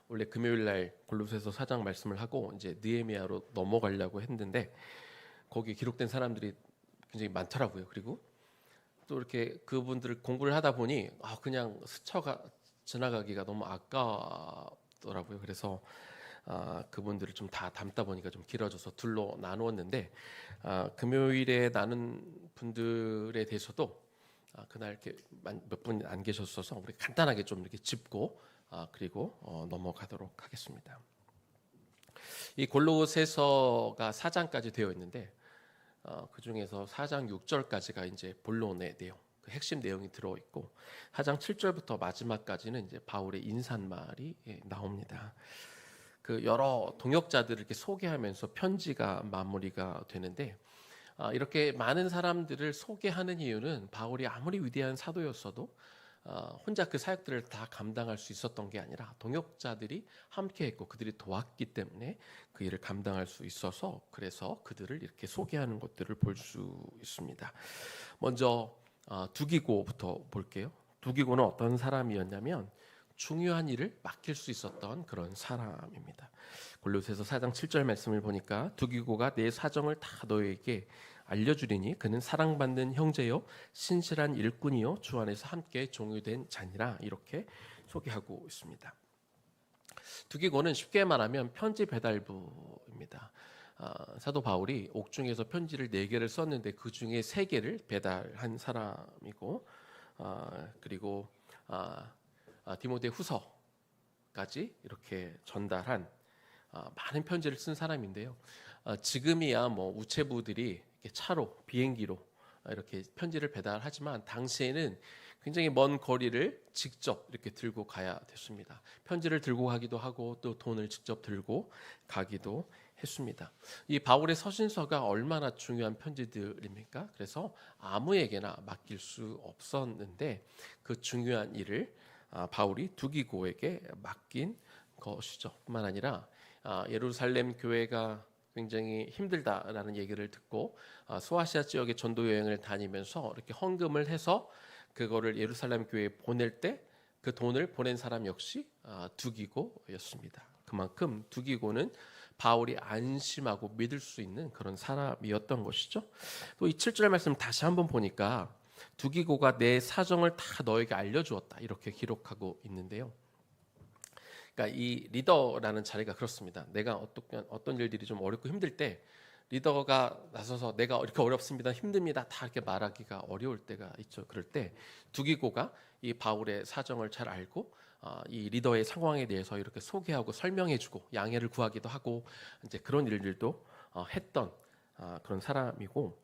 원래 금요일 날 골로새서 4장 말씀을 하고 이제 느헤미야로 넘어가려고 했는데 거기 기록된 사람들이 굉장히 많더라고요. 그리고 또 이렇게 그분들 공부를 하다 보니 그냥 스쳐가 지나가기가 너무 아까더라고요. 그래서 그분들을 좀 다 담다 보니까 좀 길어져서 둘로 나누었는데 금요일에 나눈 분들에 대해서도 그날 이렇게 몇 분 안 계셨어서 우리 간단하게 좀 이렇게 짚고 그리고 넘어가도록 하겠습니다. 이 골로새서가 4장까지 되어 있는데 그 중에서 4장 6절까지가 이제 본론의 내용, 그 핵심 내용이 들어 있고 4장 7절부터 마지막까지는 이제 바울의 인사말이 나옵니다. 그 여러 동역자들을 이렇게 소개하면서 편지가 마무리가 되는데 이렇게 많은 사람들을 소개하는 이유는 바울이 아무리 위대한 사도였어도 혼자 그 사역들을 다 감당할 수 있었던 게 아니라 동역자들이 함께했고 그들이 도왔기 때문에 그 일을 감당할 수 있어서 그래서 그들을 이렇게 소개하는 것들을 볼 수 있습니다. 먼저 두기고부터 볼게요. 두기고는 어떤 사람이었냐면 중요한 일을 맡길 수 있었던 그런 사람입니다. 골로새서 4장 7절 말씀을 보니까 두기고가 내 사정을 다 너에게 알려주리니 그는 사랑받는 형제요 신실한 일꾼이요 주 안에서 함께 종유된 자니라 이렇게 소개하고 있습니다. 두기고는 쉽게 말하면 편지 배달부입니다. 사도 바울이 옥중에서 편지를 4개를 썼는데 그 중에 3개를 배달한 사람이고 그리고 디모데 후서까지 이렇게 전달한 많은 편지를 쓴 사람인데요. 지금이야 뭐 우체부들이 이렇게 차로 비행기로 이렇게 편지를 배달하지만 당시에는 굉장히 먼 거리를 직접 이렇게 들고 가야 됐습니다. 편지를 들고 가기도 하고 또 돈을 직접 들고 가기도 했습니다. 이 바울의 서신서가 얼마나 중요한 편지들입니까? 그래서 아무에게나 맡길 수 없었는데 그 중요한 일을 바울이 두기고에게 맡긴 것이죠. 뿐만 아니라 예루살렘 교회가 굉장히 힘들다라는 얘기를 듣고 소아시아 지역의 전도 여행을 다니면서 이렇게 헌금을 해서 그거를 예루살렘 교회에 보낼 때 그 돈을 보낸 사람 역시 두기고였습니다. 그만큼 두기고는 바울이 안심하고 믿을 수 있는 그런 사람이었던 것이죠. 또 이 7절 말씀 다시 한번 보니까 두기고가 내 사정을 다 너에게 알려주었다 이렇게 기록하고 있는데요. 그러니까 이 리더라는 자리가 그렇습니다. 내가 어떤 일들이 좀 어렵고 힘들 때 리더가 나서서 내가 이렇게 어렵습니다, 힘듭니다 다 이렇게 말하기가 어려울 때가 있죠. 그럴 때 두기고가 이 바울의 사정을 잘 알고 이 리더의 상황에 대해서 이렇게 소개하고 설명해주고 양해를 구하기도 하고 이제 그런 일들도 했던 그런 사람이고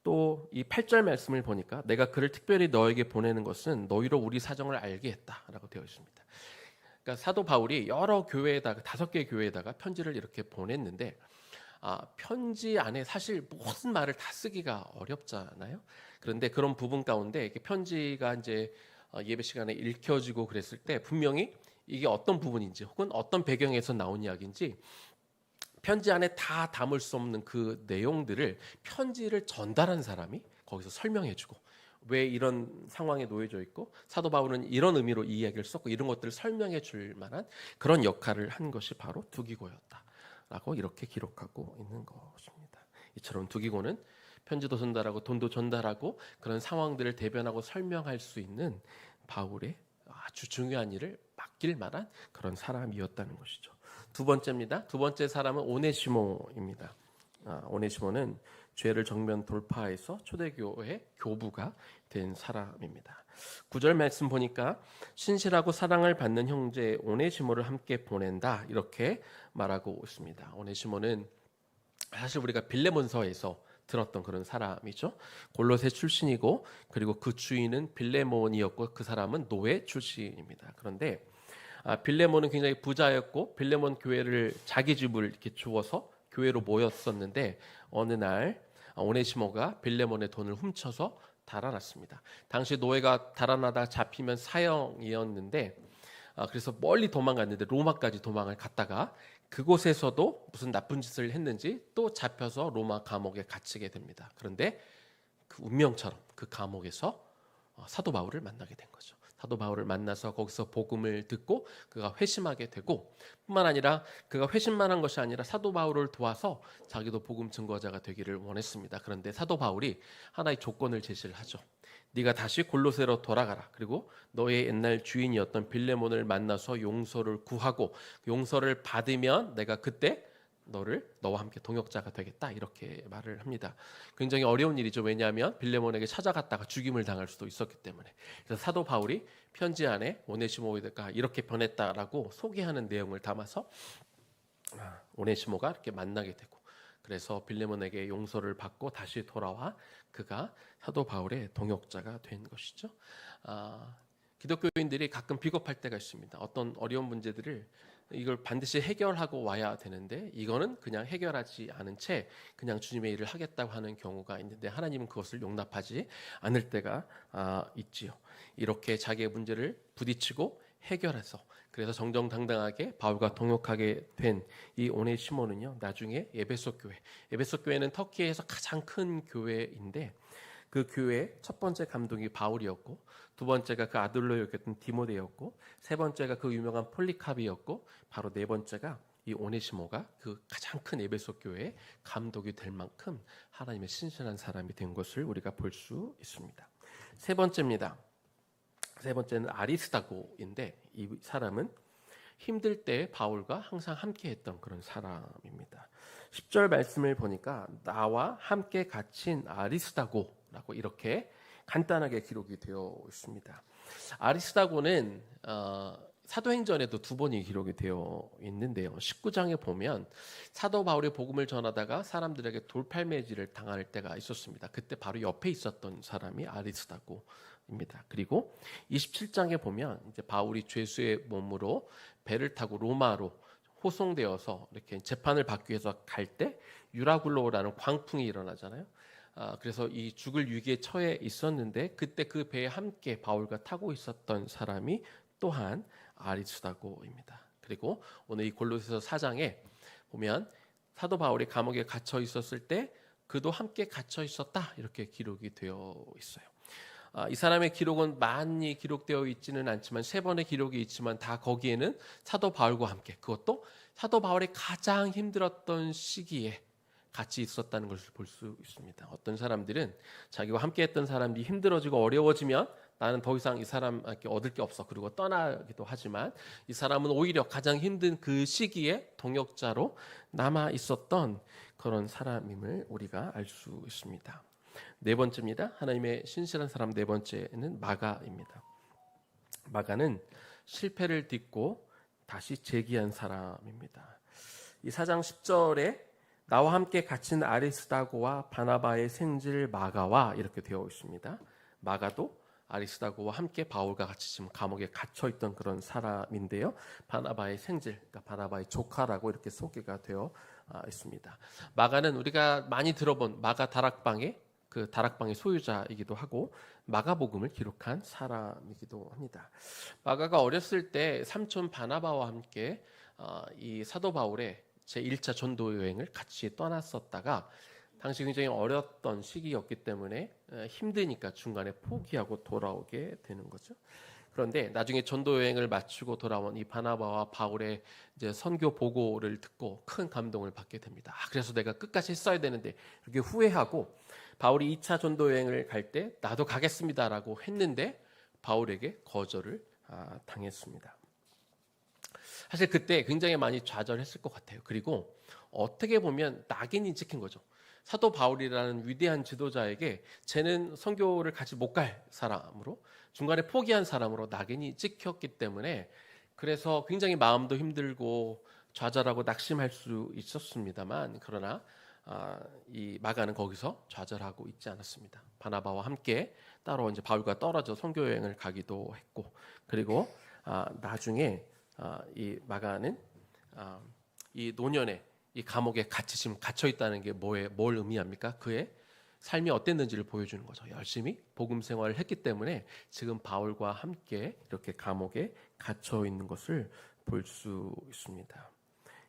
또 이 8절 말씀을 보니까 내가 그를 특별히 너에게 보내는 것은 너희로 우리 사정을 알게 했다라고 되어 있습니다. 그러니까 사도 바울이 여러 교회에다가 5개 교회에다가 편지를 이렇게 보냈는데 편지 안에 사실 무슨 말을 다 쓰기가 어렵잖아요. 그런데 그런 부분 가운데 이렇게 편지가 이제 예배 시간에 읽혀지고 그랬을 때 분명히 이게 어떤 부분인지 혹은 어떤 배경에서 나온 이야기인지 편지 안에 다 담을 수 없는 그 내용들을 편지를 전달한 사람이 거기서 설명해주고 왜 이런 상황에 놓여져 있고 사도 바울은 이런 의미로 이 이야기를 썼고 이런 것들을 설명해 줄 만한 그런 역할을 한 것이 바로 두기고였다라고 이렇게 기록하고 있는 것입니다. 이처럼 두기고는 편지도 전달하고 돈도 전달하고 그런 상황들을 대변하고 설명할 수 있는 바울의 아주 중요한 일을 맡길 만한 그런 사람이었다는 것이죠. 두 번째입니다. 두 번째 사람은 오네시모입니다. 오네시모는 죄를 정면 돌파해서 초대교회 교부가 된 사람입니다. 9절 말씀 보니까 신실하고 사랑을 받는 형제 오네시모를 함께 보낸다 이렇게 말하고 있습니다. 오네시모는 사실 우리가 빌레몬서에서 들었던 그런 사람이죠. 골로새 출신이고 그리고 그 주인은 빌레몬이었고 그 사람은 노예 출신입니다. 그런데 빌레몬은 굉장히 부자였고 빌레몬 교회를 자기 집을 이렇게 주어서 교회로 모였었는데 어느 날 오네시모가 빌레몬의 돈을 훔쳐서 달아났습니다. 당시 노예가 달아나다 잡히면 사형이었는데 그래서 멀리 도망갔는데 로마까지 도망을 갔다가 그곳에서도 무슨 나쁜 짓을 했는지 또 잡혀서 로마 감옥에 갇히게 됩니다. 그런데 그 운명처럼 그 감옥에서 사도 바울을 만나게 된 거죠. 사도 바울을 만나서 거기서 복음을 듣고 그가 회심하게 되고, 뿐만 아니라 그가 회심만 한 것이 아니라 사도 바울을 도와서 자기도 복음 증거자가 되기를 원했습니다. 그런데 사도 바울이 하나의 조건을 제시를 하죠. 네가 다시 골로새로 돌아가라. 그리고 너의 옛날 주인이었던 빌레몬을 만나서 용서를 구하고 용서를 받으면 내가 그때 너와 함께 동역자가 되겠다, 이렇게 말을 합니다. 굉장히 어려운 일이죠. 왜냐하면 빌레몬에게 찾아갔다가 죽임을 당할 수도 있었기 때문에. 그래서 사도 바울이 편지 안에 오네시모가 이렇게 변했다라고 소개하는 내용을 담아서 오네시모가 이렇게 만나게 되고, 그래서 빌레몬에게 용서를 받고 다시 돌아와 그가 사도 바울의 동역자가 된 것이죠. 기독교인들이 가끔 비겁할 때가 있습니다. 어떤 어려운 문제들을 이걸 반드시 해결하고 와야 되는데 이거는 그냥 해결하지 않은 채 그냥 주님의 일을 하겠다고 하는 경우가 있는데, 하나님은 그것을 용납하지 않을 때가 있지요. 이렇게 자기의 문제를 부딪히고 해결해서, 그래서 정정당당하게 바울과 동역하게 된 이 오네시모는요, 나중에 에베소 교회는 터키에서 가장 큰 교회인데, 그 교회의 첫 번째 감독이 바울이었고, 두 번째가 그 아들로 여겼던 디모데였고, 세 번째가 그 유명한 폴리카비였고, 바로 네 번째가 이 오네시모가 그 가장 큰 에베소 교회의 감독이 될 만큼 하나님의 신실한 사람이 된 것을 우리가 볼 수 있습니다. 세 번째입니다. 세 번째는 아리스다고인데, 이 사람은 힘들 때 바울과 항상 함께 했던 그런 사람입니다. 10절 말씀을 보니까 나와 함께 갇힌 아리스다고라고 이렇게 간단하게 기록이 되어 있습니다. 아리스다고는 사도행전에도 두 번이 기록이 되어 있는데요. 19장에 보면 사도 바울이 복음을 전하다가 사람들에게 돌팔매질을 당할 때가 있었습니다. 그때 바로 옆에 있었던 사람이 아리스다고입니다. 그리고 27장에 보면 이제 바울이 죄수의 몸으로 배를 타고 로마로 호송되어서 이렇게 재판을 받기 위해서 갈 때 유라굴로라는 광풍이 일어나잖아요. 그래서 이 죽을 위기에 처해 있었는데 그때 그 배에 함께 바울과 타고 있었던 사람이 또한 아리스다고입니다. 그리고 오늘 이 골로새서 4장에 보면 사도 바울이 감옥에 갇혀 있었을 때 그도 함께 갇혀 있었다, 이렇게 기록이 되어 있어요. 이 사람의 기록은 많이 기록되어 있지는 않지만 세 번의 기록이 있지만 다 거기에는 사도 바울과 함께, 그것도 사도 바울이 가장 힘들었던 시기에 같이 있었다는 것을 볼 수 있습니다. 어떤 사람들은 자기와 함께했던 사람이 힘들어지고 어려워지면 나는 더 이상 이 사람께 얻을 게 없어, 그리고 떠나기도 하지만 이 사람은 오히려 가장 힘든 그 시기에 동역자로 남아 있었던 그런 사람임을 우리가 알 수 있습니다. 네 번째입니다. 하나님의 신실한 사람 네 번째는 마가입니다. 마가는 실패를 딛고 다시 재기한 사람입니다. 이 4장 10절에 나와 함께 갇힌 아리스다고와 바나바의 생질 마가와 이렇게 되어 있습니다. 마가도 아리스다고와 함께 바울과 같이 지금 감옥에 갇혀 있던 그런 사람인데요. 바나바의 생질, 그러니까 바나바의 조카라고 이렇게 소개가 되어 있습니다. 마가는 우리가 많이 들어본 마가 다락방의 그 다락방의 소유자이기도 하고 마가복음을 기록한 사람이기도 합니다. 마가가 어렸을 때 삼촌 바나바와 함께 이 사도 바울의 제1차 전도 여행을 같이 떠났었다가 당시 굉장히 어렸던 시기였기 때문에 힘드니까 중간에 포기하고 돌아오게 되는 거죠. 그런데 나중에 전도 여행을 마치고 돌아온 이 바나바와 바울의 이제 선교 보고를 듣고 큰 감동을 받게 됩니다. 그래서 내가 끝까지 했어야 되는데 이렇게 후회하고 바울이 2차 전도 여행을 갈 때 나도 가겠습니다라고 했는데 바울에게 거절을 당했습니다. 사실 그때 굉장히 많이 좌절했을 것 같아요. 그리고 어떻게 보면 낙인이 찍힌 거죠. 사도 바울이라는 위대한 지도자에게 쟤는 선교를 같이 못 갈 사람으로, 중간에 포기한 사람으로 낙인이 찍혔기 때문에 그래서 굉장히 마음도 힘들고 좌절하고 낙심할 수 있었습니다만, 그러나 이 마가는 거기서 좌절하고 있지 않았습니다. 바나바와 함께 따로 이제 바울과 떨어져 선교 여행을 가기도 했고, 그리고 나중에 이 마가는 이 노년에 이 감옥에 같이 지금 갇혀 있다는 게 뭘 의미합니까? 그의 삶이 어땠는지를 보여주는 거죠. 열심히 복음 생활을 했기 때문에 지금 바울과 함께 이렇게 감옥에 갇혀 있는 것을 볼 수 있습니다.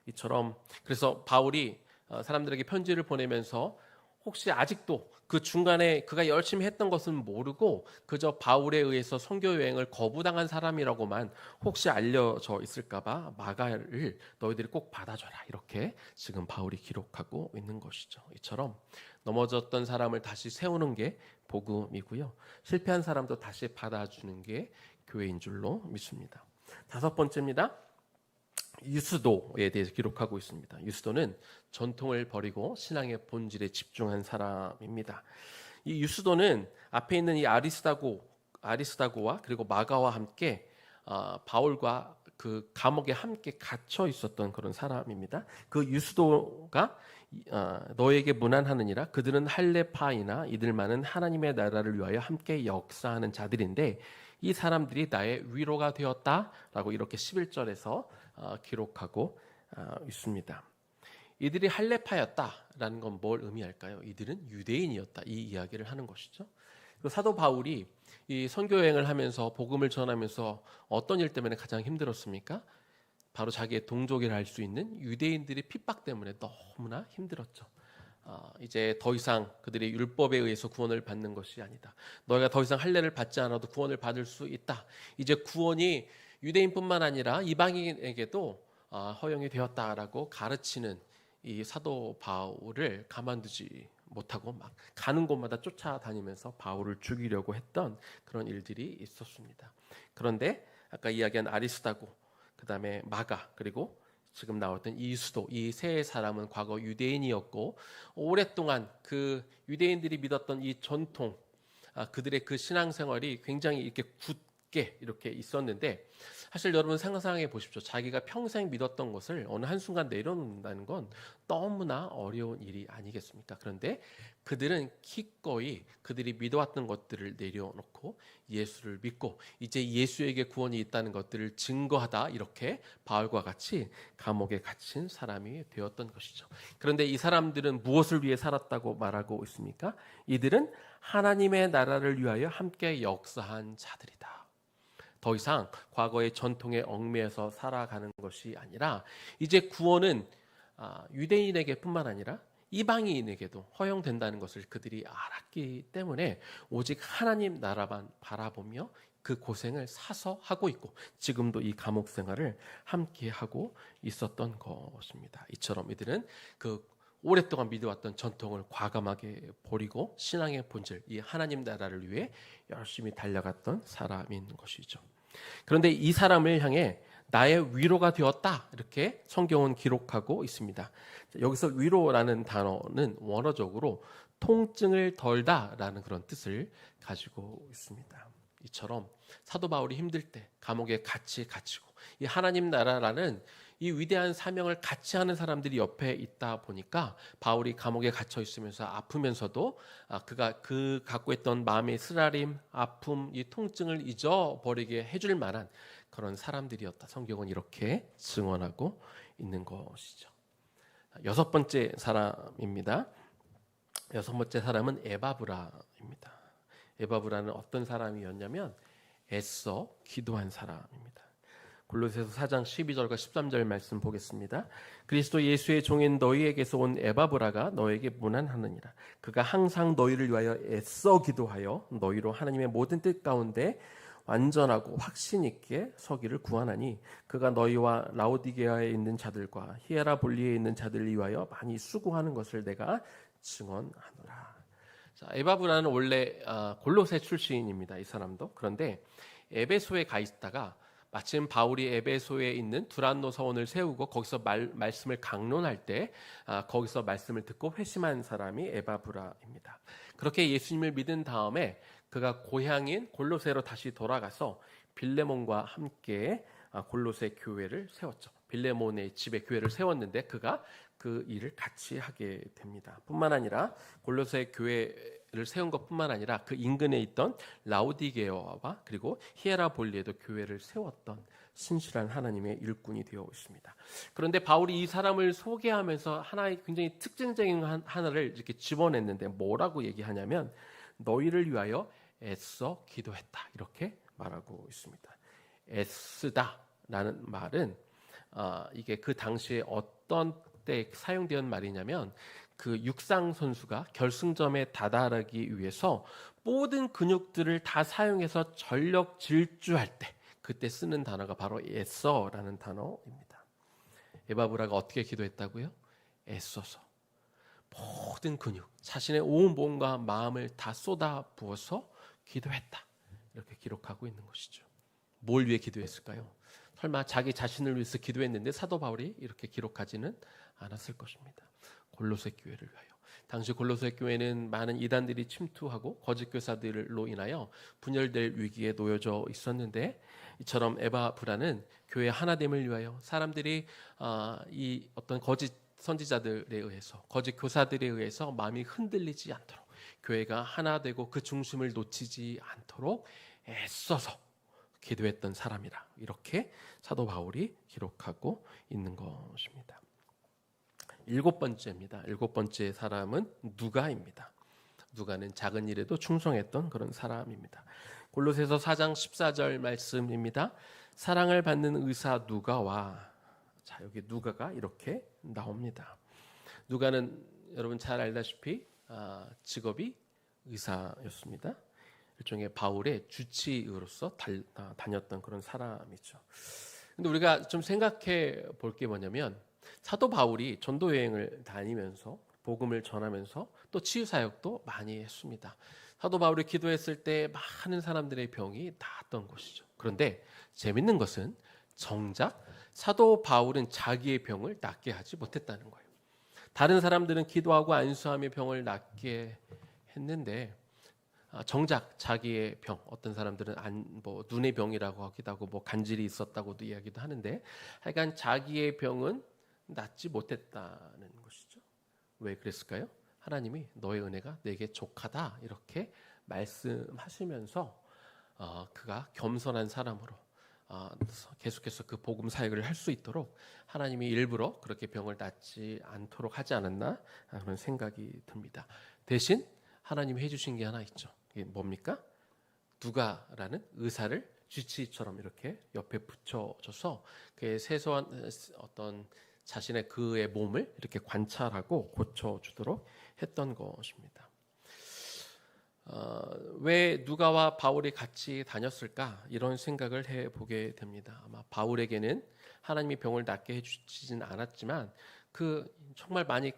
이처럼 그래서 바울이 사람들에게 편지를 보내면서 혹시 아직도 그 중간에 그가 열심히 했던 것은 모르고 그저 바울에 의해서 선교 여행을 거부당한 사람이라고만 혹시 알려져 있을까봐 마가를 너희들이 꼭 받아줘라, 이렇게 지금 바울이 기록하고 있는 것이죠. 이처럼 넘어졌던 사람을 다시 세우는 게 복음이고요, 실패한 사람도 다시 받아주는 게 교회인 줄로 믿습니다. 다섯 번째입니다. 유스도에 대해서 기록하고 있습니다. 유스도는 전통을 버리고 신앙의 본질에 집중한 사람입니다. 이 유스도는 앞에 있는 이 아리스다고와 그리고 마가와 함께 바울과 그 감옥에 함께 갇혀 있었던 그런 사람입니다. 그 유스도가 너에게 문안하느니라, 그들은 할례파이나 이들만은 하나님의 나라를 위하여 함께 역사하는 자들인데 이 사람들이 나의 위로가 되었다라고 이렇게 11절에서 기록하고 있습니다. 이들이 할례파였다라는 건 뭘 의미할까요? 이들은 유대인이었다, 이 이야기를 하는 것이죠. 사도 바울이 이 선교 여행을 하면서 복음을 전하면서 어떤 일 때문에 가장 힘들었습니까? 바로 자기의 동족이라 할 수 있는 유대인들의 핍박 때문에 너무나 힘들었죠. 이제 더 이상 그들의 율법에 의해서 구원을 받는 것이 아니다. 너희가 더 이상 할례를 받지 않아도 구원을 받을 수 있다. 이제 구원이 유대인뿐만 아니라 이방인에게도 허용이 되었다라고 가르치는 이 사도 바울을 가만두지 못하고 막 가는 곳마다 쫓아다니면서 바울을 죽이려고 했던 그런 일들이 있었습니다. 그런데 아까 이야기한 아리스다고, 그 다음에 마가, 그리고 지금 나왔던 이수도, 이 세 사람은 과거 유대인이었고 오랫동안 그 유대인들이 믿었던 이 전통, 그들의 그 신앙생활이 굉장히 이렇게 굳게 이렇게 있었는데, 사실 여러분 상상해 보십시오. 자기가 평생 믿었던 것을 어느 한순간 내려놓는다는 건 너무나 어려운 일이 아니겠습니까? 그런데 그들은 기꺼이 그들이 믿어왔던 것들을 내려놓고 예수를 믿고 이제 예수에게 구원이 있다는 것들을 증거하다, 이렇게 바울과 같이 감옥에 갇힌 사람이 되었던 것이죠. 그런데 이 사람들은 무엇을 위해 살았다고 말하고 있습니까? 이들은 하나님의 나라를 위하여 함께 역사한 자들이다. 더 이상 과거의 전통에 얽매여서 살아가는 것이 아니라 이제 구원은 유대인에게 뿐만 아니라 이방인에게도 허용된다는 것을 그들이 알았기 때문에 오직 하나님 나라만 바라보며 그 고생을 사서 하고 있고 지금도 이 감옥 생활을 함께 하고 있었던 것입니다. 이처럼 이들은 그 오랫동안 믿어왔던 전통을 과감하게 버리고 신앙의 본질, 이 하나님 나라를 위해 열심히 달려갔던 사람인 것이죠. 그런데 이 사람을 향해 나의 위로가 되었다, 이렇게 성경은 기록하고 있습니다. 여기서 위로라는 단어는 원어적으로 통증을 덜다라는 그런 뜻을 가지고 있습니다. 이처럼 사도 바울이 힘들 때 감옥에 같이 갇히고 이 하나님 나라라는 이 위대한 사명을 같이 하는 사람들이 옆에 있다 보니까 바울이 감옥에 갇혀 있으면서 아프면서도 그가 그 갖고 있던 마음의 쓰라림, 아픔, 이 통증을 잊어버리게 해줄 만한 그런 사람들이었다. 성경은 이렇게 증언하고 있는 것이죠. 여섯 번째 사람입니다. 여섯 번째 사람은 에바브라입니다. 에바브라는 어떤 사람이었냐면 애써 기도한 사람입니다. 골로새서 4장 12절과 13절 말씀 보겠습니다. 그리스도 예수의 종인 너희에게서 온 에바브라가 너에게 문안하느니라. 그가 항상 너희를 위하여 애써 기도하여 너희로 하나님의 모든 뜻 가운데 완전하고 확신 있게 서기를 구하나니 그가 너희와 라오디게아에 있는 자들과 히에라볼리에 있는 자들을 위하여 많이 수고하는 것을 내가 증언하노라. 자, 에바브라는 원래 골로새 출신입니다. 이 사람도. 그런데 에베소에 가 있다가 마침 바울이 에베소에 있는 두란노 서원을 세우고 거기서 말씀을 강론할 때 거기서 말씀을 듣고 회심한 사람이 에바브라입니다. 그렇게 예수님을 믿은 다음에 그가 고향인 골로새로 다시 돌아가서 빌레몬과 함께 골로새 교회를 세웠죠. 빌레몬의 집에 교회를 세웠는데 그가 그 일을 같이 하게 됩니다. 뿐만 아니라 골로새 교회를 세운 것뿐만 아니라 그 인근에 있던 라오디게아와 그리고 히에라볼리에도 교회를 세웠던 신실한 하나님의 일꾼이 되어 있습니다. 그런데 바울이 이 사람을 소개하면서 하나의 굉장히 특징적인 하나를 이렇게 집어냈는데 뭐라고 얘기하냐면 너희를 위하여 애써 기도했다, 이렇게 말하고 있습니다. 애쓰다라는 말은 이게 그 당시에 어떤 때 사용되는 말이냐면 그 육상 선수가 결승점에 다다르기 위해서 모든 근육들을 다 사용해서 전력 질주할 때 그때 쓰는 단어가 바로 애써라는 단어입니다. 에바브라가 어떻게 기도했다고요? 애써서 모든 근육, 자신의 온 몸과 마음을 다 쏟아 부어서 기도했다. 이렇게 기록하고 있는 것이죠. 뭘 위해 기도했을까요? 설마 자기 자신을 위해서 기도했는데 사도 바울이 이렇게 기록하지는 않았을 것입니다. 골로새 교회를 위하여. 당시 골로새 교회는 많은 이단들이 침투하고 거짓 교사들로 인하여 분열될 위기에 놓여져 있었는데, 이처럼 에바브라는 교회 하나됨을 위하여 사람들이 이 어떤 거짓 선지자들에 의해서, 거짓 교사들에 의해서 마음이 흔들리지 않도록, 교회가 하나 되고 그 중심을 놓치지 않도록 애써서 기도했던 사람이라, 이렇게 사도 바울이 기록하고 있는 것입니다. 일곱 번째입니다. 일곱 번째 사람은 누가입니다. 누가는 작은 일에도 충성했던 그런 사람입니다. 골로새서 4장 14절 말씀입니다. 사랑을 받는 의사 누가와, 자, 여기 누가가 이렇게 나옵니다. 누가는 여러분 잘 알다시피 직업이 의사였습니다. 일종의 바울의 주치의로서 다녔던 그런 사람이죠. 근데 우리가 좀 생각해 볼 게 뭐냐면, 사도 바울이 전도 여행을 다니면서 복음을 전하면서 또 치유 사역도 많이 했습니다. 사도 바울이 기도했을 때 많은 사람들의 병이 나았던 것이죠. 그런데 재밌는 것은 정작 사도 바울은 자기의 병을 낫게 하지 못했다는 거예요. 다른 사람들은 기도하고 안수하며 병을 낫게 했는데, 정작 자기의 병, 어떤 사람들은 눈의 병이라고 하기도 하고 간질이 있었다고도 이야기도 하는데, 하여간 자기의 병은 낫지 못했다는 것이죠. 왜 그랬을까요? 하나님이 너의 은혜가 내게 족하다 이렇게 말씀하시면서 그가 겸손한 사람으로 계속해서 그 복음 사역을 할 수 있도록 하나님이 일부러 그렇게 병을 낫지 않도록 하지 않았나 그런 생각이 듭니다. 대신 하나님이 해주신 게 하나 있죠. 이게 뭡니까? 누가라는 의사를 쥐치처럼 이렇게 옆에 붙여줘서 그의 세소한 어떤 자신의 그의 몸을 이렇게 관찰하고 고쳐주도록 했던 것입니다. 왜 누가와 바울이 같이 다녔을까? 이런 생각을 해보게 됩니다. 아마 바울에게는 하나님이 병을 낫게 해주지는 않았지만 정말 많이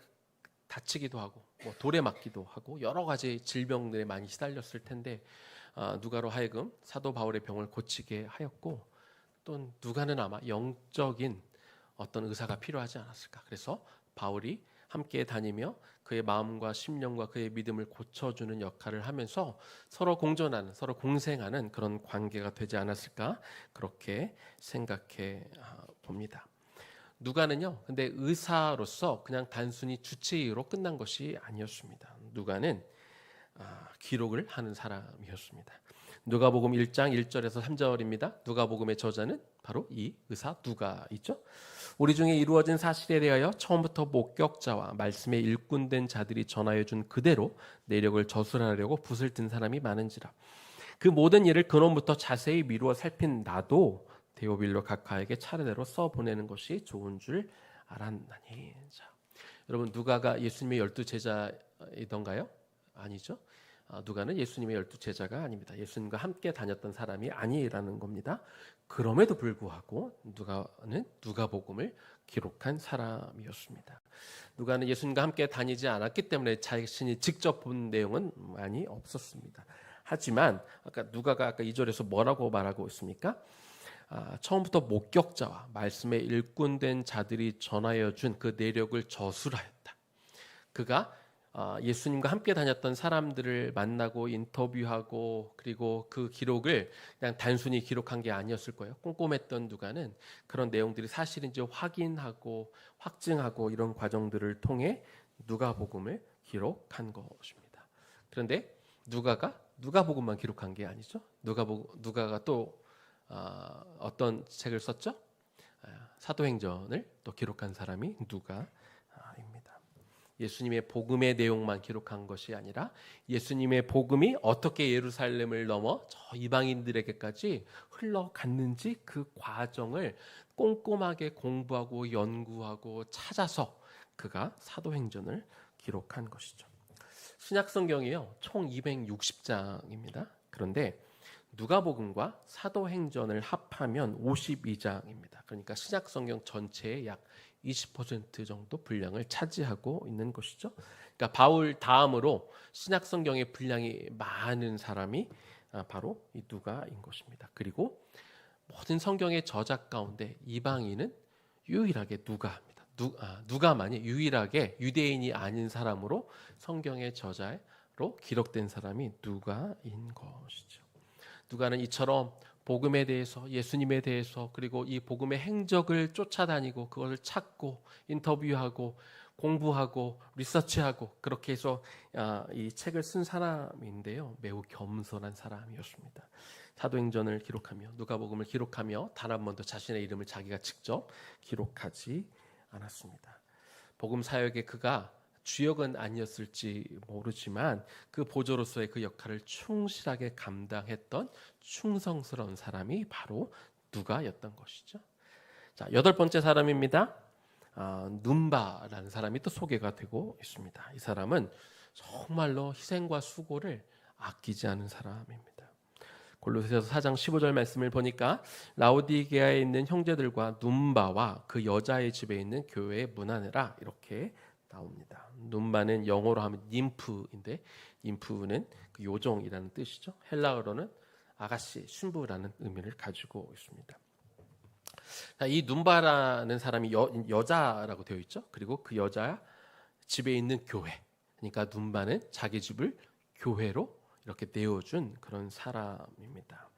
다치기도 하고 돌에 맞기도 하고 여러 가지 질병들에 많이 시달렸을 텐데, 누가로 하여금 사도 바울의 병을 고치게 하였고, 또 누가는 아마 영적인 어떤 의사가 필요하지 않았을까. 그래서 바울이 함께 다니며 그의 마음과 심령과 그의 믿음을 고쳐주는 역할을 하면서 서로 공존하는, 서로 공생하는 그런 관계가 되지 않았을까, 그렇게 생각해 봅니다. 누가는요, 근데 의사로서 그냥 단순히 주치의로 끝난 것이 아니었습니다. 누가는 기록을 하는 사람이었습니다. 누가복음 1장 1절에서 3절입니다. 누가복음의 저자는 바로 이 의사 누가이죠. 우리 중에 이루어진 사실에 대하여 처음부터 목격자와 말씀에 일꾼된 자들이 전하여 준 그대로 내력을 저술하려고 붓을 든 사람이 많은지라. 그 모든 일을 근원부터 자세히 미루어 살핀 나도 데오빌로 각하에게 차례대로 써보내는 것이 좋은 줄 알았나니. 자, 여러분, 누가가 예수님의 12제자이던가요? 아니죠. 누가는 예수님의 12제자가 아닙니다. 예수님과 함께 다녔던 사람이 아니라는 겁니다. 그럼에도 불구하고 누가는 누가복음을 기록한 사람이었습니다. 누가는 예수님과 함께 다니지 않았기 때문에 자신이 직접 본 내용은 많이 없었습니다. 하지만 누가가 아까 2절에서 뭐라고 말하고 있습니까? 처음부터 목격자와 말씀에 일꾼된 자들이 전하여 준 그 내력을 저술하였다. 그가 예수님과 함께 다녔던 사람들을 만나고 인터뷰하고, 그리고 그 기록을 그냥 단순히 기록한 게 아니었을 거예요. 꼼꼼했던 누가는 그런 내용들이 사실인지 확인하고 확증하고 이런 과정들을 통해 누가복음을 기록한 것입니다. 그런데 누가가 누가복음만 기록한 게 아니죠. 누가가 또 어떤 책을 썼죠? 사도행전을 또 기록한 사람이 누가입니다. 예수님의 복음의 내용만 기록한 것이 아니라 예수님의 복음이 어떻게 예루살렘을 넘어 저 이방인들에게까지 흘러갔는지 그 과정을 꼼꼼하게 공부하고 연구하고 찾아서 그가 사도행전을 기록한 것이죠. 신약 성경이요, 총 260장입니다. 그런데 누가복음과 사도행전을 합하면 52장입니다. 그러니까 신약 성경 전체의 약 20% 정도 분량을 차지하고 있는 것이죠. 그러니까 바울 다음으로 신약 성경의 분량이 많은 사람이 바로 이 누가인 것입니다. 그리고 모든 성경의 저작 가운데 이방인은 유일하게 누가입니다. 누가만이 유일하게 유대인이 아닌 사람으로 성경의 저자로 기록된 사람이 누가인 것이죠. 누가는 이처럼 복음에 대해서, 예수님에 대해서, 그리고 이 복음의 행적을 쫓아다니고 그것을 찾고 인터뷰하고 공부하고 리서치하고 그렇게 해서 이 책을 쓴 사람인데요, 매우 겸손한 사람이었습니다. 사도행전을 기록하며 누가복음을 기록하며 단 한 번도 자신의 이름을 자기가 직접 기록하지 않았습니다. 복음 사역에 그가 주역은 아니었을지 모르지만 그 보조로서의 그 역할을 충실하게 감당했던 충성스러운 사람이 바로 누가였던 것이죠. 자, 8번째 사람입니다. 눈바라는 사람이 또 소개가 되고 있습니다. 이 사람은 정말로 희생과 수고를 아끼지 않은 사람입니다. 골로새서 4장 15절 말씀을 보니까 라오디게아에 있는 형제들과 눈바와 그 여자의 집에 있는 교회에 문안해라, 이렇게 나옵니다. 눈바는 영어로 하면 님프인데, 님프는 그 요정이라는 뜻이죠. 헬라어로는 아가씨, 신부라는 의미를 가지고 있습니다. 자, 이 눈바라는 사람이 여자라고 되어 있죠. 그리고 그 여자 집에 있는 교회, 그러니까 눈바는 자기 집을 교회로 이렇게 내어준 그런 사람입니다.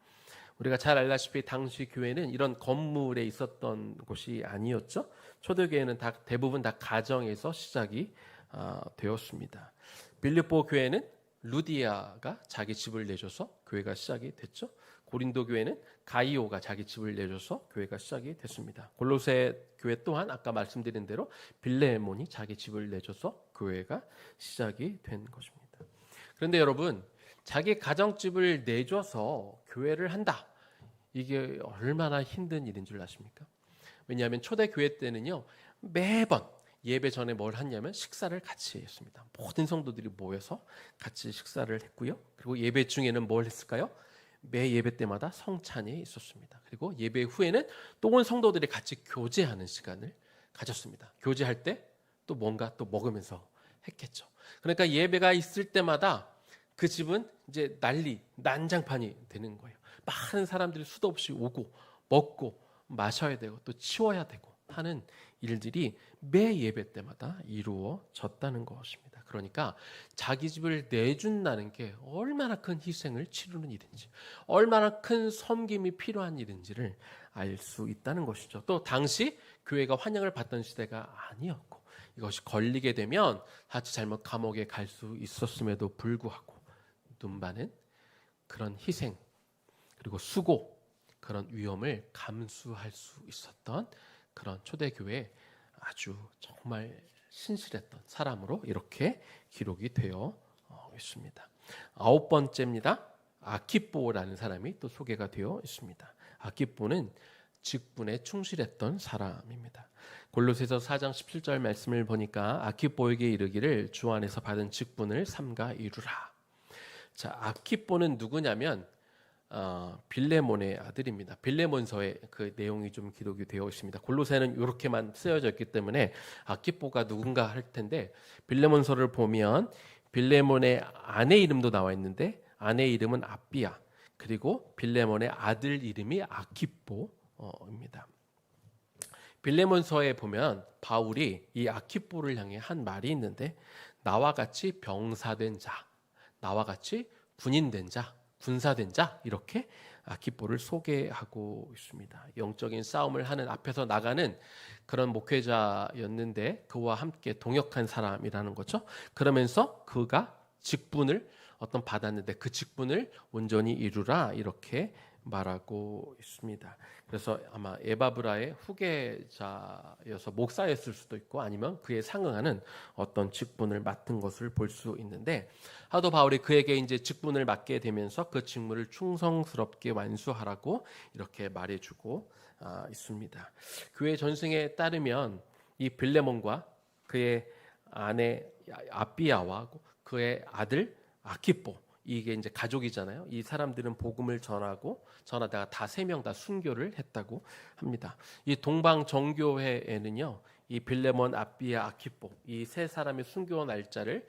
우리가 잘 알다시피 당시 교회는 이런 건물에 있었던 곳이 아니었죠. 초대교회는 대부분 다 가정에서 시작이 되었습니다. 빌립보 교회는 루디아가 자기 집을 내줘서 교회가 시작이 됐죠. 고린도 교회는 가이오가 자기 집을 내줘서 교회가 시작이 됐습니다. 골로새 교회 또한 아까 말씀드린 대로 빌레몬이 자기 집을 내줘서 교회가 시작이 된 것입니다. 그런데 여러분, 자기 가정집을 내줘서 교회를 한다, 이게 얼마나 힘든 일인 줄 아십니까? 왜냐하면 초대교회 때는요, 매번 예배 전에 뭘 했냐면 식사를 같이 했습니다. 모든 성도들이 모여서 같이 식사를 했고요. 그리고 예배 중에는 뭘 했을까요? 매 예배 때마다 성찬이 있었습니다. 그리고 예배 후에는 또 온 성도들이 같이 교제하는 시간을 가졌습니다. 교제할 때 또 뭔가 또 먹으면서 했겠죠. 그러니까 예배가 있을 때마다 그 집은 이제 난장판이 되는 거예요. 많은 사람들이 수도 없이 오고 먹고 마셔야 되고 또 치워야 되고 하는 일들이 매 예배 때마다 이루어졌다는 것입니다. 그러니까 자기 집을 내준다는 게 얼마나 큰 희생을 치르는 일인지, 얼마나 큰 섬김이 필요한 일인지를 알 수 있다는 것이죠. 또 당시 교회가 환영을 받던 시대가 아니었고, 이것이 걸리게 되면 아주 잘못 감옥에 갈 수 있었음에도 불구하고 눈바는 그런 희생 그리고 수고, 그런 위험을 감수할 수 있었던 그런 초대교회의 아주 정말 신실했던 사람으로 이렇게 기록이 되어 있습니다. 9번째입니다. 아키뽀라는 사람이 또 소개가 되어 있습니다. 아키뽀는 직분에 충실했던 사람입니다. 골로새서 4장 17절 말씀을 보니까 아키뽀에게 이르기를 주 안에서 받은 직분을 삼가 이루라. 자, 아키뽀는 누구냐면 빌레몬의 아들입니다. 빌레몬서에 그 내용이 좀 기록이 되어 있습니다. 골로새는 이렇게만 쓰여져 있기 때문에 아키뽀가 누군가 할 텐데, 빌레몬서를 보면 빌레몬의 아내 이름도 나와 있는데 아내 이름은 아비야, 그리고 빌레몬의 아들 이름이 아키뽀입니다. 빌레몬서에 보면 바울이 이 아키뽀를 향해 한 말이 있는데, 나와 같이 병사된 자, 나와 같이 군인된 자, 군사된 자, 이렇게 아키뽀를 소개하고 있습니다. 영적인 싸움을 하는, 앞에서 나가는 그런 목회자였는데 그와 함께 동역한 사람이라는 거죠. 그러면서 그가 직분을 받았는데 그 직분을 온전히 이루라, 이렇게 말하고 있습니다. 그래서 아마 에바브라의 후계자여서 목사였을 수도 있고, 아니면 그에 상응하는 어떤 직분을 맡은 것을 볼 수 있는데, 사도 바울이 그에게 이제 직분을 맡게 되면서 그 직무를 충성스럽게 완수하라고 이렇게 말해주고 있습니다. 교회 전승에 따르면 이 빌레몬과 그의 아내 아비야와 그의 아들 아키포, 이게 이제 가족이잖아요. 이 사람들은 복음을 전하다가 다 세 명 다 순교를 했다고 합니다. 이 동방 정교회에는요, 이 빌레몬, 아비야, 아키포 이 세 사람의 순교 날짜를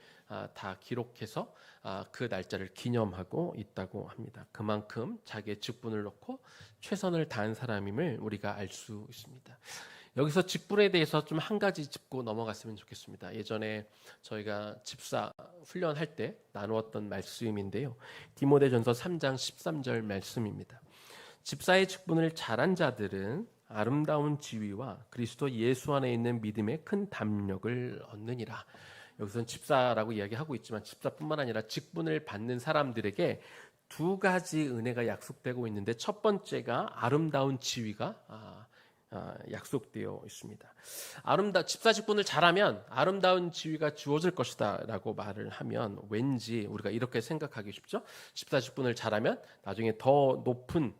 다 기록해서 그 날짜를 기념하고 있다고 합니다. 그만큼 자기의 직분을 놓고 최선을 다한 사람임을 우리가 알 수 있습니다. 여기서 직분에 대해서 좀 한 가지 짚고 넘어갔으면 좋겠습니다. 예전에 저희가 집사 훈련할 때 나누었던 말씀인데요. 디모데전서 3장 13절 말씀입니다. 집사의 직분을 잘한 자들은 아름다운 지위와 그리스도 예수 안에 있는 믿음의 큰 담력을 얻느니라. 여기서는 집사라고 이야기하고 있지만 집사뿐만 아니라 직분을 받는 사람들에게 두 가지 은혜가 약속되고 있는데, 첫 번째가 아름다운 지위가 약속되어 있습니다. 집사 직분을 잘하면 아름다운 지위가 주어질 것이다 라고 말을 하면 왠지 우리가 이렇게 생각하기 쉽죠. 집사 직분을 잘하면 나중에 더 높은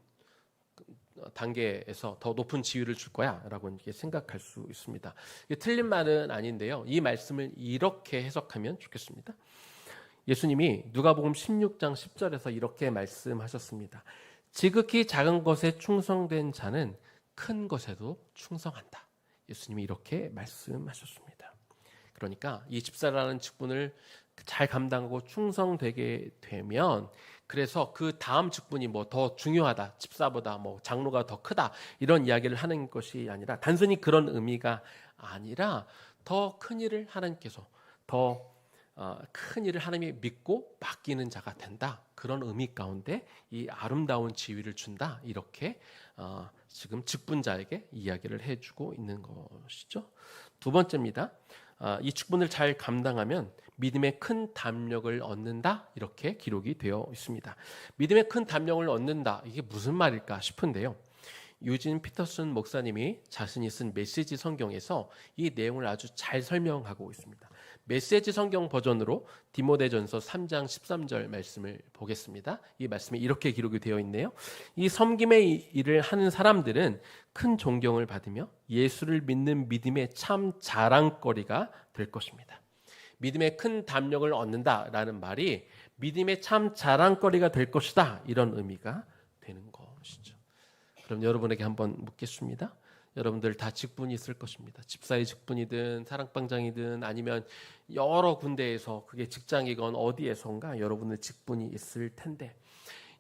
단계에서 더 높은 지위를 줄 거야 라고 생각할 수 있습니다. 이게 틀린 말은 아닌데요, 이 말씀을 이렇게 해석하면 좋겠습니다. 예수님이 누가복음 16장 10절에서 이렇게 말씀하셨습니다. 지극히 작은 것에 충성된 자는 큰 것에도 충성한다. 예수님이 이렇게 말씀하셨습니다. 그러니까 이 집사라는 직분을 잘 감당하고 충성되게 되면, 그래서 그 다음 직분이 뭐 더 중요하다, 집사보다 뭐 장로가 더 크다, 이런 이야기를 하는 것이 아니라, 단순히 그런 의미가 아니라 더 큰 일을 하나님께서 큰 일을 하나님이 믿고 맡기는 자가 된다, 그런 의미 가운데 이 아름다운 지위를 준다, 이렇게 지금 직분자에게 이야기를 해주고 있는 것이죠. 두 번째입니다. 이 직분을 잘 감당하면 믿음의 큰 담력을 얻는다, 이렇게 기록이 되어 있습니다. 믿음의 큰 담력을 얻는다, 이게 무슨 말일까 싶은데요, 유진 피터슨 목사님이 자신이 쓴 메시지 성경에서 이 내용을 아주 잘 설명하고 있습니다. 메시지 성경 버전으로 디모데전서 3장 13절 말씀을 보겠습니다. 이 말씀이 이렇게 기록이 되어 있네요. 이 섬김의 일을 하는 사람들은 큰 존경을 받으며 예수를 믿는 믿음의 참 자랑거리가 될 것입니다. 믿음의 큰 담력을 얻는다라는 말이 믿음의 참 자랑거리가 될 것이다, 이런 의미가 되는 것이죠. 그럼 여러분에게 한번 묻겠습니다. 여러분들 다 직분이 있을 것입니다. 집사의 직분이든 사랑방장이든 아니면 여러 군데에서, 그게 직장이건 어디에선가 여러분의 직분이 있을 텐데,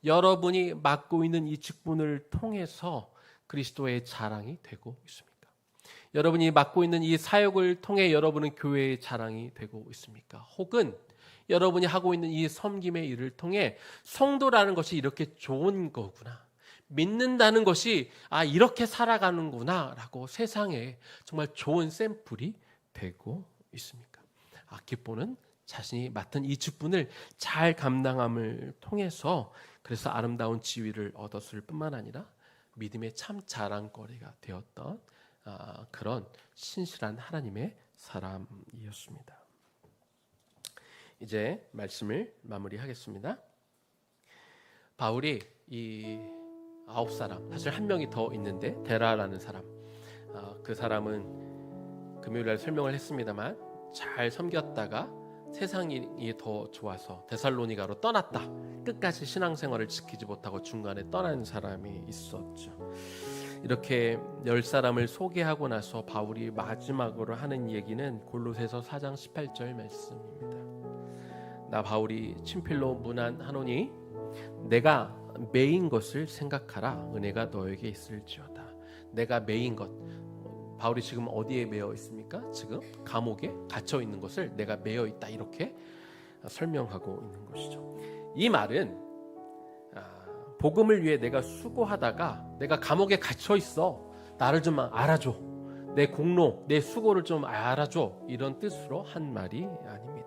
여러분이 맡고 있는 이 직분을 통해서 그리스도의 자랑이 되고 있습니까? 여러분이 맡고 있는 이 사역을 통해 여러분은 교회의 자랑이 되고 있습니까? 혹은 여러분이 하고 있는 이 섬김의 일을 통해 성도라는 것이 이렇게 좋은 거구나, 믿는다는 것이 이렇게 살아가는구나 라고 세상에 정말 좋은 샘플이 되고 있습니까? 아키포는 자신이 맡은 이 직분을 잘 감당함을 통해서 그래서 아름다운 지위를 얻었을 뿐만 아니라 믿음의 참 자랑거리가 되었던 그런 신실한 하나님의 사람이었습니다. 이제 말씀을 마무리하겠습니다. 바울이 이 9사람, 사실 한 명이 더 있는데 데라라는 사람, 그 사람은 금요일날 설명을 했습니다만 잘 섬겼다가 세상이 더 좋아서 데살로니가로 떠났다, 끝까지 신앙생활을 지키지 못하고 중간에 떠난 사람이 있었죠. 이렇게 10사람을 소개하고 나서 바울이 마지막으로 하는 얘기는 골로새서 4장 18절 말씀입니다. 나 바울이 친필로 문안하노니 내가 매인 것을 생각하라, 은혜가 너에게 있을지어다. 내가 매인 것, 바울이 지금 어디에 매여 있습니까? 지금 감옥에 갇혀 있는 것을 내가 매여 있다, 이렇게 설명하고 있는 것이죠. 이 말은 복음을 위해 내가 수고하다가 내가 감옥에 갇혀 있어, 나를 좀 알아줘, 내 공로, 내 수고를 좀 알아줘, 이런 뜻으로 한 말이 아닙니다.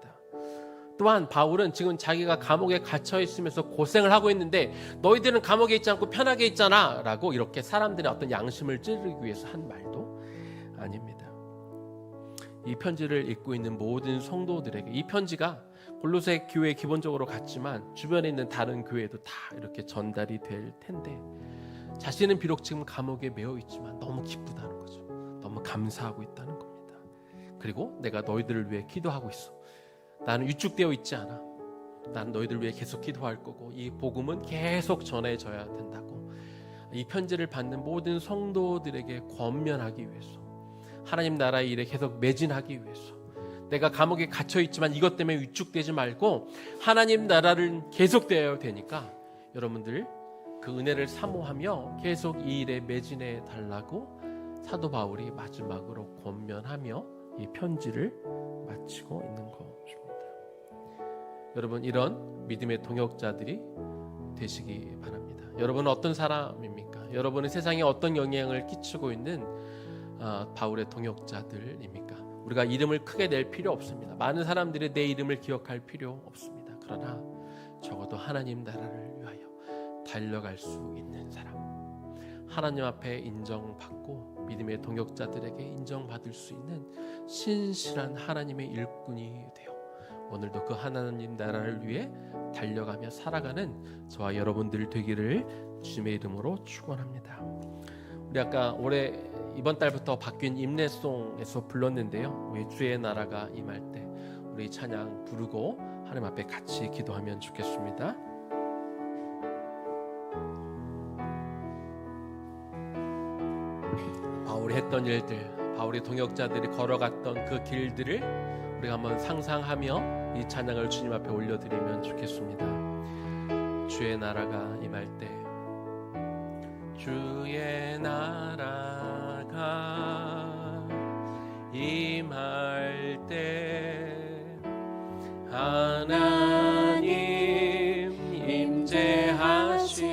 또한 바울은 지금 자기가 감옥에 갇혀 있으면서 고생을 하고 있는데 너희들은 감옥에 있지 않고 편하게 있잖아 라고 이렇게 사람들의 어떤 양심을 찌르기 위해서 한 말도 아닙니다. 이 편지를 읽고 있는 모든 성도들에게, 이 편지가 골로새 교회에 기본적으로 갔지만 주변에 있는 다른 교회도 다 이렇게 전달이 될 텐데, 자신은 비록 지금 감옥에 매여 있지만 너무 기쁘다는 거죠. 너무 감사하고 있다는 겁니다. 그리고 내가 너희들을 위해 기도하고 있어, 나는 위축되어 있지 않아. 나는 너희들 위해 계속 기도할 거고 이 복음은 계속 전해져야 된다고 이 편지를 받는 모든 성도들에게 권면하기 위해서, 하나님 나라의 일에 계속 매진하기 위해서, 내가 감옥에 갇혀 있지만 이것 때문에 위축되지 말고 하나님 나라를 계속되어야 되니까 여러분들 그 은혜를 사모하며 계속 이 일에 매진해 달라고 사도 바울이 마지막으로 권면하며 이 편지를 마치고 있는 것입니다. 여러분, 이런 믿음의 동역자들이 되시기 바랍니다. 여러분은 어떤 사람입니까? 여러분은 세상에 어떤 영향을 끼치고 있는 바울의 동역자들입니까? 우리가 이름을 크게 낼 필요 없습니다. 많은 사람들이 내 이름을 기억할 필요 없습니다. 그러나 적어도 하나님 나라를 위하여 달려갈 수 있는 사람, 하나님 앞에 인정받고 믿음의 동역자들에게 인정받을 수 있는 신실한 하나님의 일꾼이 되어 오늘도 그 하나님 나라를 위해 달려가며 살아가는 저와 여러분들 되기를 주님의 이름으로 축원합니다. 우리 아까 이번 달부터 바뀐 임내송에서 불렀는데요, 우리 주의 나라가 임할 때 우리 찬양 부르고 하나님 앞에 같이 기도하면 좋겠습니다. 바울이 했던 일들, 바울의 동역자들이 걸어갔던 그 길들을 우리가 한번 상상하며 이 찬양을 주님 앞에 올려드리면 좋겠습니다. 주의 나라가 임할 때, 주의 나라가 임할 때 하나님 임재하실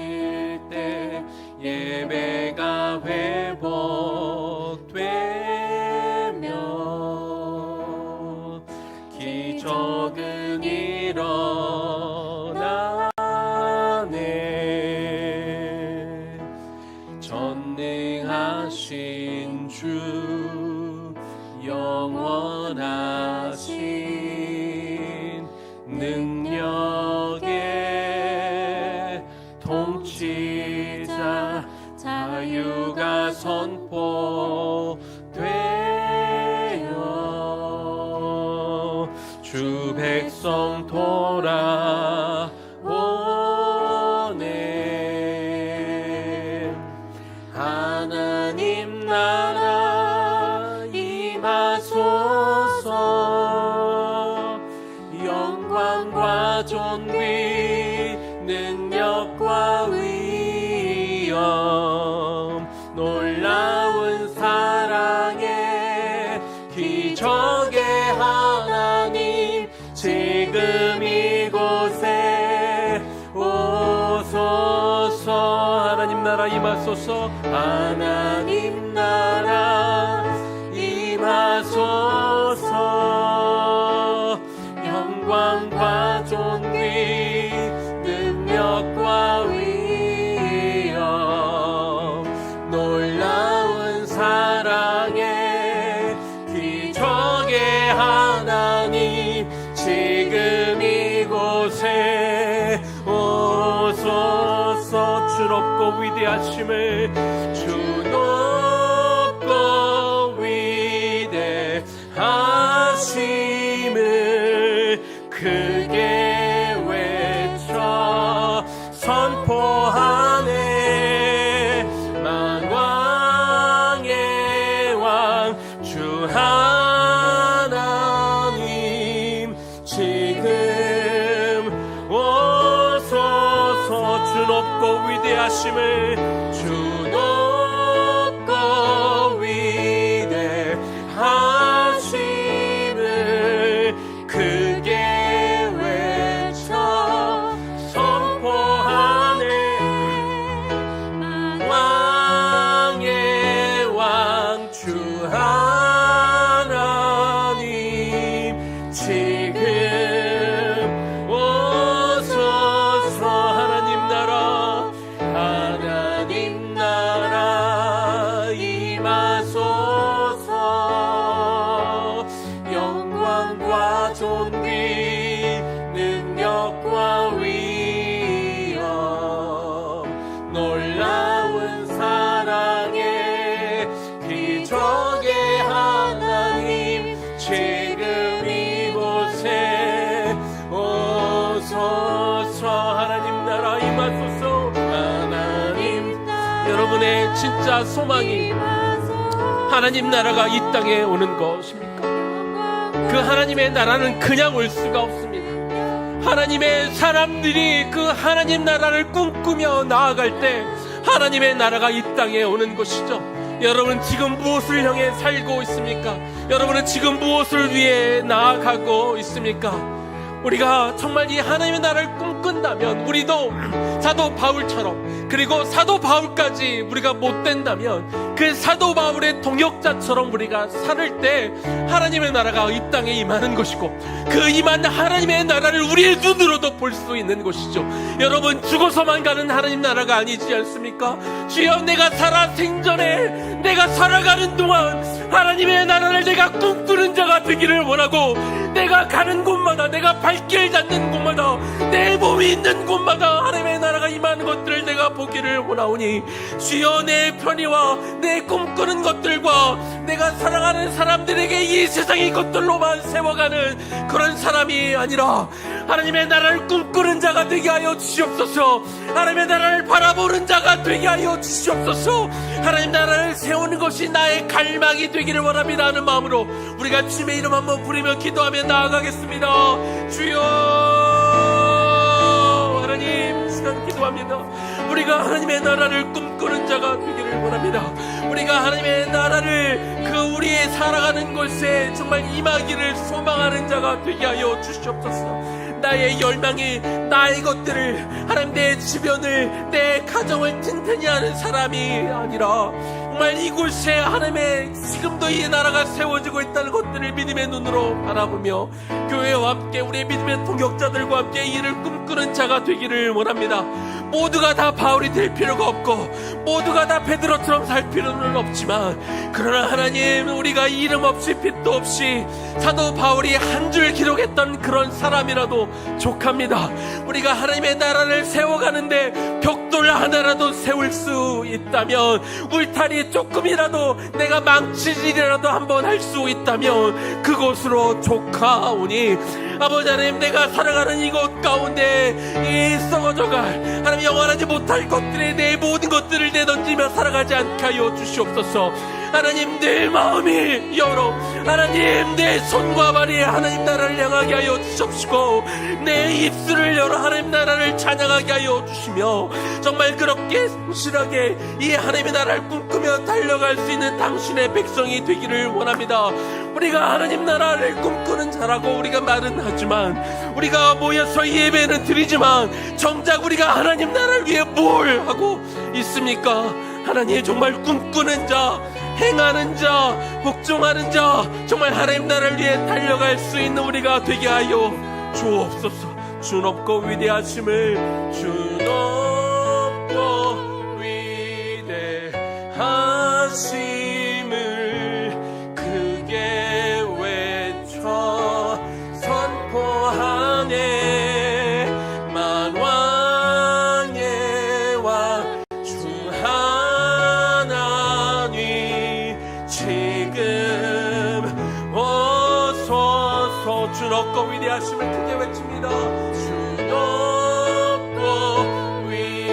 때 예배가 회복되며 기적은 일어나네. 전능하신 주, 영원하신 능력의 통치자, 자유가 선포되어 주 백성 돌아오네. 하나님 나라 임하소서. 영광과 존귀, 능력과 위엄, 놀라운 사랑의 기적의 하나님, 지금 이곳에 오소서. 하나님 나라 임하소서. 하나님 나라 임하소서. 영광과 존귀, 능력과 위엄, 놀라운 사랑의 기적의 하나님, 지금 이곳에 오소서. 주 높고 위대하심을, 주 높고 위대하심을 크게 외쳐 선포하네. 만왕의 왕 주 하나님, 지금 오소서. 주 높고 위대하심을, 주 높고 위대하심을 크게 외쳐 선포하네. 왕의 왕 주 하나님, 지금 오소서. 하나님 나라, 하나님 나라 임하소서. 영광과 존귀, 능력과 위엄, 놀라운 사랑의 기적의 하나님, 지금 이곳에 목자 소망이 하나님 나라가 이 땅에 오는 것입니까? 그 하나님의 나라는 그냥 올 수가 없습니다. 하나님의 사람들이 그 하나님 나라를 꿈꾸며 나아갈 때 하나님의 나라가 이 땅에 오는 것이죠. 여러분 지금 무엇을 향해 살고 있습니까? 여러분은 지금 무엇을 위해 나아가고 있습니까? 우리가 정말 이 하나님의 나라를 꿈꾼다면 우리도 사도 바울처럼, 그리고 사도 바울까지 우리가 못 된다면 그 사도 바울의 동역자처럼 우리가 살 때 하나님의 나라가 이 땅에 임하는 것이고, 그 임한 하나님의 나라를 우리의 눈으로도 볼 수 있는 것이죠. 여러분 죽어서만 가는 하나님 나라가 아니지 않습니까? 주여, 내가 살아 생전에 내가 살아가는 동안 하나님의 나라를 내가 꿈꾸는 자가 되기를 원하고, 내가 가는 곳마다, 내가 발길 닿는 곳마다, 내 몸이 있는 곳마다 하나님의 나라가 임하는 것들을 내가 보기를 원하오니, 주여, 내 편의와 내 꿈꾸는 것들과 내가 사랑하는 사람들에게 이 세상의 것들로만 세워가는 그런 사람이 아니라 하나님의 나라를 꿈꾸는 자가 되게 하여 주시옵소서. 하나님의 나라를 바라보는 자가 되게 하여 주시옵소서. 하나님 나라를 세우는 것이 나의 갈망이 되기를 원합니다 하는 마음으로 우리가 주님의 이름 한번 부르며 기도하며 나아가겠습니다. 주여, 하나님 시간 기도합니다. 우리가 하나님의 나라를 꿈꾸는 자가 되기를 원합니다. 우리가 하나님의 나라를 그 우리의 살아가는 곳에 정말 임하기를 소망하는 자가 되게 하여 주시옵소서. 나의 열망이, 나의 것들을, 하나님 내 주변을, 내 가정을 튼튼히 하는 사람이 아니라 정말 이곳에 하나님의 지금도 이 나라가 세워지고 있다는 것들을 믿음의 눈으로 바라보며 교회와 함께 우리의 믿음의 동역자들과 함께 이 일을 꿈꾸는 자가 되기를 원합니다. 모두가 다 바울이 될 필요가 없고 모두가 다 베드로처럼 살 필요는 없지만, 그러나 하나님, 우리가 이름 없이 빛도 없이 사도 바울이 한 줄 기록했던 그런 사람이라도 족합니다. 우리가 하나님의 나라를 세워가는데 벽돌 하나라도 세울 수 있다면, 울타리 조금이라도 내가 망치질이라도 한번 할 수 있다면 그곳으로 족하오니, 아버지 하나님, 내가 살아가는 이곳 가운데 이 썩어져갈 하나님 영원하지 못할 것들에 내 모든 것들을 내던지며 살아가지 않게 하여 주시옵소서. 하나님, 내 마음이 열어, 하나님 내 손과 발이 하나님 나라를 향하게 하여 주시옵시고, 내 입술을 열어 하나님 나라를 찬양하게 하여 주시며, 정말 그렇게 성실하게 이 하나님의 나라를 꿈꾸며 달려갈 수 있는 당신의 백성이 되기를 원합니다. 우리가 하나님 나라를 꿈꾸는 자라고 우리가 말은 하지만, 우리가 모여서 예배는 드리지만 정작 우리가 하나님 나라를 위해 뭘 하고 있습니까? 하나님, 정말 꿈꾸는 자, 행하는 자, 복종하는 자, 정말 하나님 나라를 위해 달려갈 수 있는 우리가 되게 하여 주옵소서. 주 높고 위대하심을, 주 높고 위대하심을 크게 외쳐 선포하네. 만왕의 왕 주 하나님, 지금 오소서. 주 높고 위대하심을 크게 외칩니다. 주 높고 위대하심을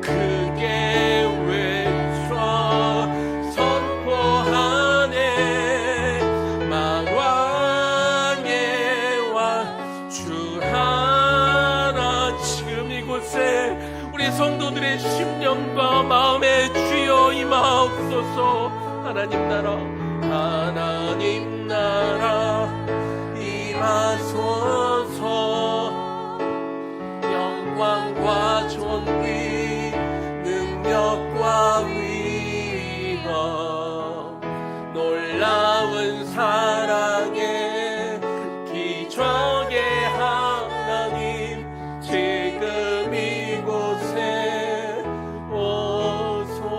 크게 외쳐 선포하네. 만왕의 왕 주 하나. 지금 이곳에 우리 성도들의 심령과 마음에 주여 임하옵소서. 하나님 나라, 하나님 나라 임하소서. 영광과 존귀, 능력과 위엄, 놀라운 사랑의 기적의 하나님, 지금 이곳에 오소서.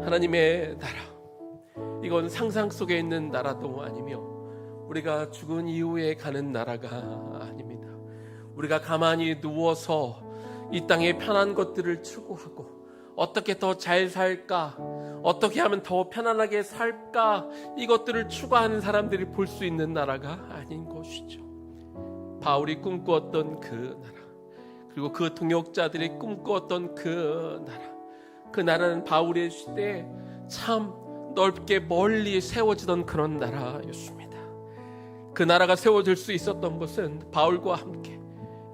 하나님의 나라, 이건 상상 속에 있는 나라도 아니며 우리가 죽은 이후에 가는 나라가 아닙니다. 우리가 가만히 누워서 이 땅의 편한 것들을 추구하고 어떻게 더 잘 살까, 어떻게 하면 더 편안하게 살까, 이것들을 추구하는 사람들이 볼 수 있는 나라가 아닌 것이죠. 바울이 꿈꾸었던 그 나라, 그리고 그 동역자들이 꿈꾸었던 그 나라, 그 나라는 바울의 시대에 참 넓게 멀리 세워지던 그런 나라였습니다. 그 나라가 세워질 수 있었던 것은 바울과 함께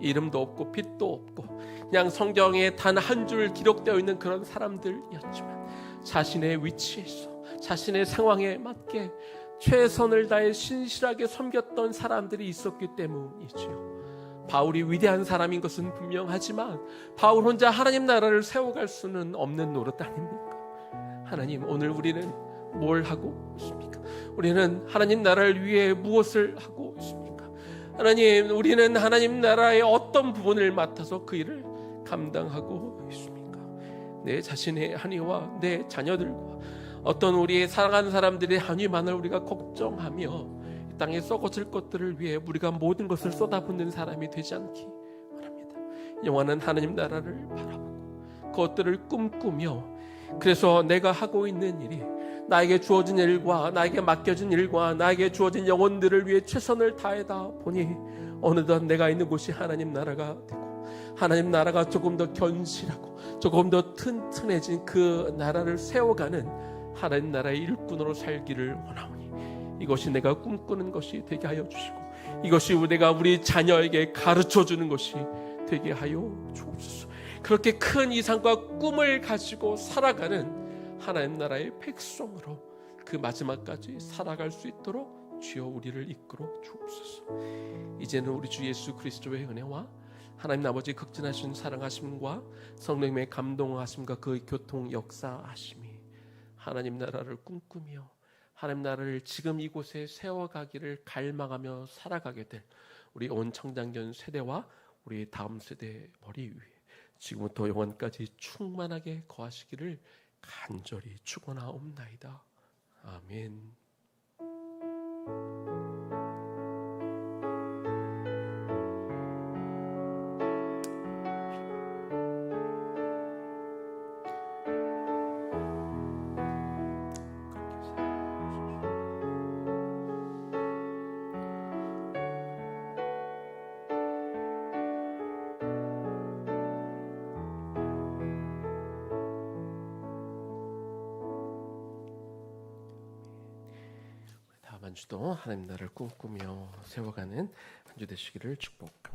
이름도 없고 빛도 없고 그냥 성경에 단 한 줄 기록되어 있는 그런 사람들이었지만 자신의 위치에서 자신의 상황에 맞게 최선을 다해 신실하게 섬겼던 사람들이 있었기 때문이지요. 바울이 위대한 사람인 것은 분명하지만 바울 혼자 하나님 나라를 세워갈 수는 없는 노릇 아닙니까? 하나님, 오늘 우리는 뭘 하고 있습니까? 우리는 하나님 나라를 위해 무엇을 하고 있습니까? 하나님, 우리는 하나님 나라의 어떤 부분을 맡아서 그 일을 감당하고 있습니까? 내 자신의 한위와 내 자녀들과 어떤 우리의 사랑하는 사람들의 한위만을 우리가 걱정하며 이 땅에 썩어질 것들을 위해 우리가 모든 것을 쏟아붓는 사람이 되지 않기 바랍니다. 영원한 하나님 나라를 바라보고 그것들을 꿈꾸며, 그래서 내가 하고 있는 일이 나에게 주어진 일과 나에게 맡겨진 일과 나에게 주어진 영혼들을 위해 최선을 다하다 보니 어느덧 내가 있는 곳이 하나님 나라가 되고, 하나님 나라가 조금 더 견실하고 조금 더 튼튼해진 그 나라를 세워가는 하나님 나라의 일꾼으로 살기를 원하오니 이것이 내가 꿈꾸는 것이 되게 하여 주시고 이것이 내가 우리 자녀에게 가르쳐주는 것이 되게 하여 주옵소서. 그렇게 큰 이상과 꿈을 가지고 살아가는 하나님 나라의 백성으로 그 마지막까지 살아갈 수 있도록 주여 우리를 이끌어 주옵소서. 이제는 우리 주 예수 그리스도의 은혜와 하나님 아버지 극진하신 사랑하심과 성령님의 감동하심과 그 교통 역사하심이 하나님 나라를 꿈꾸며 하나님 나라를 지금 이곳에 세워가기를 갈망하며 살아가게 될 우리 온 청장년 세대와 우리 다음 세대 머리 위에 지금부터 영원까지 충만하게 거하시기를 간절히 축원하옵나이다. 아멘. 다음 한 주도 하나님 나라를 꿈꾸며 세워가는 한 주 되시기를 축복합니다.